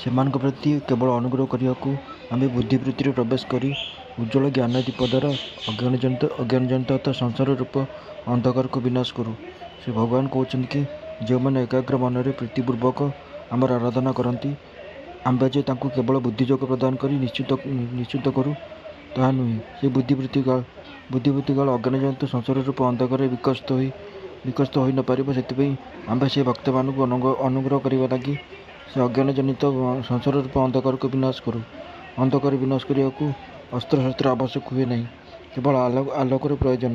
ସେମାନଙ୍କ ପ୍ରତି କେବଳ ଅନୁଗ୍ରହ କରିବାକୁ ଆମେ ବୁଦ୍ଧିବୃତ୍ତିରେ ପ୍ରବେଶ କରି ଉଜ୍ଜ୍ୱଳ ଜ୍ଞାନ ଦୀପ ଦ୍ୱାରା ଅଜ୍ଞାନଜନିତ ସଂସାର ରୂପ ଅନ୍ଧକାରକୁ ବିନାଶ କରୁ। ଶ୍ରୀ ଭଗବାନ କହୁଛନ୍ତି କି ଯେଉଁମାନେ ଏକାଗ୍ର ମନରେ ପ୍ରୀତିପୂର୍ବକ ଆମର ଆରାଧନା କରନ୍ତି, ଆମ୍ଭେ ଯେ ତାଙ୍କୁ କେବଳ ବୁଦ୍ଧିଯୋଗ ପ୍ରଦାନ କରି ନିଶ୍ଚିତ କରୁ ତାହା ନୁହେଁ। ସେ ବୁଦ୍ଧିବୃତ୍ତିକାଳ ଅଜ୍ଞାନଜନିତ ସଂସାର ରୂପ ଅନ୍ଧକାରରେ ବିକଶିତ ହୋଇ ନପାରିବ, ସେଥିପାଇଁ ଆମ୍ଭେ ସେ ଭକ୍ତମାନଙ୍କୁ ଅନୁଗ୍ରହ କରିବା ଲାଗି ସେ ଅଜ୍ଞାନଜନିତ ସଂସାର ରୂପ ଅନ୍ଧକାରକୁ ବିନାଶ କରୁ। ଅନ୍ଧକାର ବିନାଶ କରିବାକୁ ଅସ୍ତ୍ରଶସ୍ତ୍ର ଆବଶ୍ୟକ ହୁଏ ନାହିଁ, କେବଳ ଆଲୋକର ପ୍ରୟୋଜନ।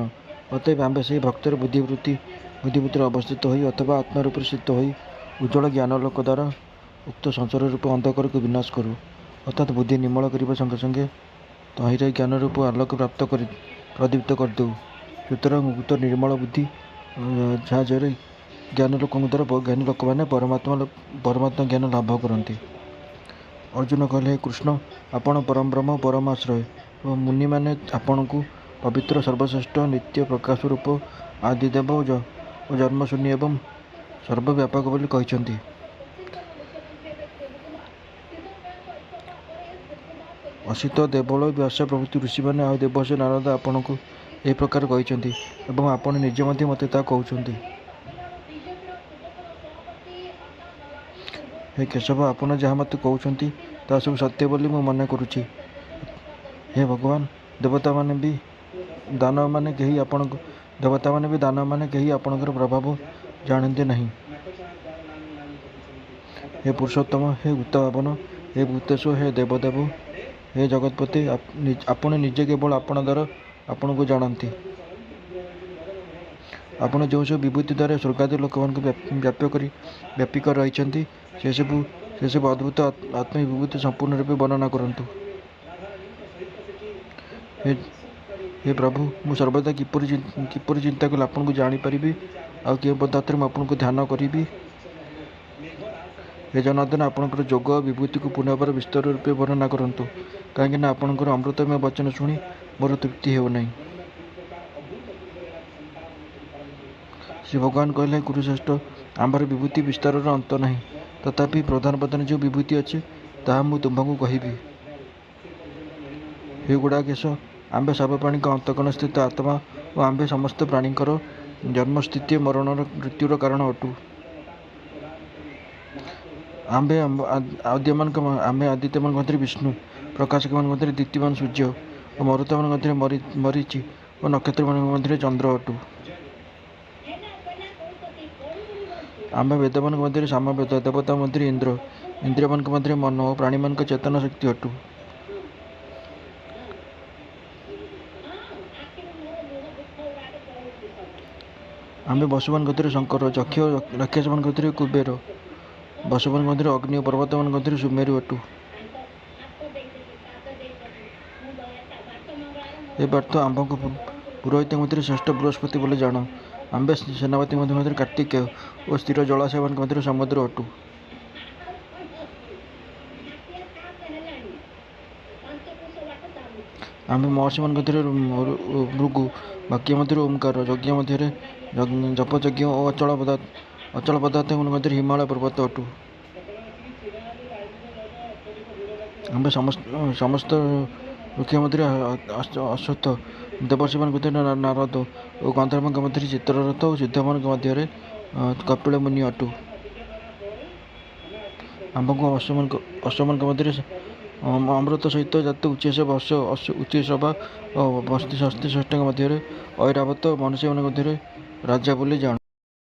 ଅତଏବ ଆମ୍ଭେ ସେହି ଭକ୍ତର ବୁଦ୍ଧିବୃତ୍ତିରେ ଅବସ୍ଥିତ ହୋଇ ଅଥବା ଆତ୍ମାରୂପରେ ସ୍ଥିତ ହୋଇ ଉଜ୍ଜ୍ୱଳ ଜ୍ଞାନାଲୋକ ଦ୍ୱାରା ଉକ୍ତ ସଂସାର ରୂପ ଅନ୍ଧକାରକୁ ବିନାଶ କରୁ, ଅର୍ଥାତ୍ ବୁଦ୍ଧି ନିର୍ମଳ କରିବା ସଙ୍ଗେ ସଙ୍ଗେ ତହିଁରେ ଜ୍ଞାନରୂପ ଆଲୋକ ପ୍ରଦୀପ୍ତ କରିଦେଉ। ସୁତରାଂ ଉକ୍ତ ନିର୍ମଳ ବୁଦ୍ଧି ସାହାଯ୍ୟରେ ଜ୍ଞାନୀ ଲୋକମାନେ ପରମାତ୍ମା ଜ୍ଞାନ ଲାଭ କରନ୍ତି। ଅର୍ଜୁନ କହିଲେ, ହେ କୃଷ୍ଣ, ଆପଣ ପରମବ୍ରହ୍ମ ପରମାଶ୍ରୟ ଏବଂ ମୁନିମାନେ ଆପଣଙ୍କୁ ପବିତ୍ର ସର୍ବଶ୍ରେଷ୍ଠ ନିତ୍ୟ ପ୍ରକାଶ ରୂପ ଆଦିଦେବ ଓ ଜନ୍ମଶୂନ୍ୟ ଏବଂ ସର୍ବବ୍ୟାପକ ବୋଲି କହିଛନ୍ତି। ଅସିତ, ଦେବଳ, ବ୍ୟାସ ପ୍ରଭୃତି ଋଷିମାନେ ଆଉ ଦେବର୍ଷି ନାରଦ ଆପଣଙ୍କୁ ଏହି ପ୍ରକାର କହିଛନ୍ତି ଏବଂ ଆପଣ ନିଜେ ମଧ୍ୟ ମୋତେ ତାହା କହୁଛନ୍ତି। ହେ କେଶବ, ଆପଣ ଯାହା ମୋତେ କହୁଛନ୍ତି ତାହା ସବୁ ସତ୍ୟ ବୋଲି ମୁଁ ମନେ କରୁଛି। ହେ ଭଗବାନ, ଦେବତାମାନେ ବି ଦାନବମାନେ କେହି ଆପଣଙ୍କର ପ୍ରଭାବ ଜାଣନ୍ତି ନାହିଁ। ହେ ପୁରୁଷୋତ୍ତମ, ହେ ଭୂତଭାବନ, ହେ ଭୂତେଶ, ହେ ଦେବଦେବ, ହେ ଜଗତପତେ, ଆପଣ ନିଜେ କେବଳ ଆପଣ ଦ୍ୱାରା ଆପଣଙ୍କୁ ଜାଣନ୍ତି। ଆପଣ ଯେଉଁସବୁ ବିଭୂତି ଦ୍ୱାରା ସ୍ୱର୍ଗାଦି ଲୋକମାନଙ୍କୁ ବ୍ୟାପି କରି ରହିଛନ୍ତି, ସେସବୁ ଅଦ୍ଭୁତ ଆତ୍ମବିଭୂତି ସମ୍ପୂର୍ଣ୍ଣ ରୂପେ ବର୍ଣ୍ଣନା କରନ୍ତୁ। ହେ ପ୍ରଭୁ, ମୁଁ ସର୍ବଦା କିପରି ଚିନ୍ତା କଲେ ଆପଣଙ୍କୁ ଜାଣିପାରିବି ଆଉ କେଉଁ ପଦାର୍ଥରେ ମୁଁ ଆପଣଙ୍କୁ ଧ୍ୟାନ କରିବି? ହେ ଜନାର୍ଦ୍ଦନ, ଆପଣଙ୍କର ଯୋଗ ଓ ବିଭୂତିକୁ ପୁନର୍ବାର ବିସ୍ତାର ରୂପେ ବର୍ଣ୍ଣନା କରନ୍ତୁ, କାହିଁକିନା ଆପଣଙ୍କର ଅମୃତମୟ ବଚନ ଶୁଣି ମୋର ତୃପ୍ତି ହେଉନାହିଁ। ଶ୍ରୀ ଭଗବାନ କହିଲେ, ହେ କୁରୁଶ୍ରେଷ୍ଠ, ଆମ୍ଭର ବିଭୂତି ବିସ୍ତାରର ଅନ୍ତ ନାହିଁ, ତଥାପି ପ୍ରଧାନ ଯେଉଁ ବିଭୂତି ଅଛି ତାହା ମୁଁ ତୁମ୍ଭଙ୍କୁ କହିବି। ହେ ଗୁଡ଼ାକେଶ, ଆମ୍ଭେ ସର୍ବପ୍ରାଣୀଙ୍କ ଅନ୍ତଃକରଣ ସ୍ଥିତ ଆତ୍ମା ଓ ଆମ୍ଭେ ସମସ୍ତ ପ୍ରାଣୀଙ୍କର ଜନ୍ମ, ସ୍ଥିତି ଓ ମୃତ୍ୟୁର କାରଣ ଅଟୁ। ଆମ୍ଭେ ଆଦିତ୍ୟମାନଙ୍କ ମଧ୍ୟରେ ବିଷ୍ଣୁ, ପ୍ରକାଶକମାନଙ୍କ ମଧ୍ୟରେ ଦୀପ୍ତିମାନ ସୂର୍ଯ୍ୟ ଓ ମରୁତମାନଙ୍କ ମଧ୍ୟରେ ମରୀଚି ଓ ନକ୍ଷତ୍ରମାନଙ୍କ ମଧ୍ୟରେ ଚନ୍ଦ୍ର ଅଟୁ। ଆମ୍ଭେ ବେଦମାନଙ୍କ ମଧ୍ୟରେ ସାମବେଦ, ଦେବତାଙ୍କ ମଧ୍ୟରେ ଇନ୍ଦ୍ର, ଇନ୍ଦ୍ରିୟମାନଙ୍କ ମଧ୍ୟରେ ମନ ଓ ପ୍ରାଣୀମାନଙ୍କ ଚେତନା ଶକ୍ତି ଅଟୁ। ଆମ୍ଭେ ବସୁମାନଙ୍କ ମଧ୍ୟରେ ଶଙ୍କର, ଯକ୍ଷ ଓ ରାକ୍ଷସମାନଙ୍କ ମଧ୍ୟରେ କୁବେର, ବସୁମାନଙ୍କ ମଧ୍ୟରେ ଅଗ୍ନି ଓ ପର୍ବତମାନଙ୍କ ମଧ୍ୟରେ ସୁମେରୁ ଅଟୁ। ଏ ପାର୍ଥ, ଆମ୍ଭଙ୍କ ପୁରୋହିତଙ୍କ ମଧ୍ୟରେ ଶ୍ରେଷ୍ଠ ବୃହସ୍ପତି ବୋଲି ଜାଣ। ଆମ୍ଭେ ସେନାପତିଙ୍କ ମଧ୍ୟରେ କାର୍ତ୍ତିକେୟ ଓ ସ୍ଥିର ଜଳାଶୟମାନଙ୍କ ମଧ୍ୟରେ ସମୁଦ୍ର ଅଟୁ। ଆମ୍ଭେ ମହର୍ଷିମାନଙ୍କ ମଧ୍ୟରେ ଭୃଗୁ, ବାକ୍ୟ ମଧ୍ୟରେ ଓଁକାର, ଯଜ୍ଞ ମଧ୍ୟରେ ଜପଯଜ୍ଞ ଓ ଅଚଳ ପଦାର୍ଥମାନଙ୍କ ମଧ୍ୟରେ ହିମାଳୟ ପର୍ବତ ଅଟୁ। ଆମ୍ଭେ ସମସ୍ତ ଋକ୍ଷ ମଧ୍ୟରେ ଅଶ୍ୱତ୍ଥ, ଦେବର୍ଷିମାନଙ୍କ ମଧ୍ୟରେ ନାରଦ ଓ ଗନ୍ଧର୍ବଙ୍କ ମଧ୍ୟରେ ଚିତ୍ରରଥ ଓ ସିଦ୍ଧମାନଙ୍କ ମଧ୍ୟରେ କପିଳ ମୁନି ଅଟୁ। ଆମ୍ଭଙ୍କୁ ଅଶ୍ୱମାନଙ୍କ ମଧ୍ୟରେ ଅମୃତ ସହିତ ଜାତ ଉଚ୍ଚୈଃଷବା ଓ ହସ୍ତୀ ଶ୍ରେଷ୍ଠଙ୍କ ମଧ୍ୟରେ ଐରାବତ ଓ ମନୁଷ୍ୟମାନଙ୍କ ମଧ୍ୟରେ ରାଜା ବୋଲି ଜାଣ।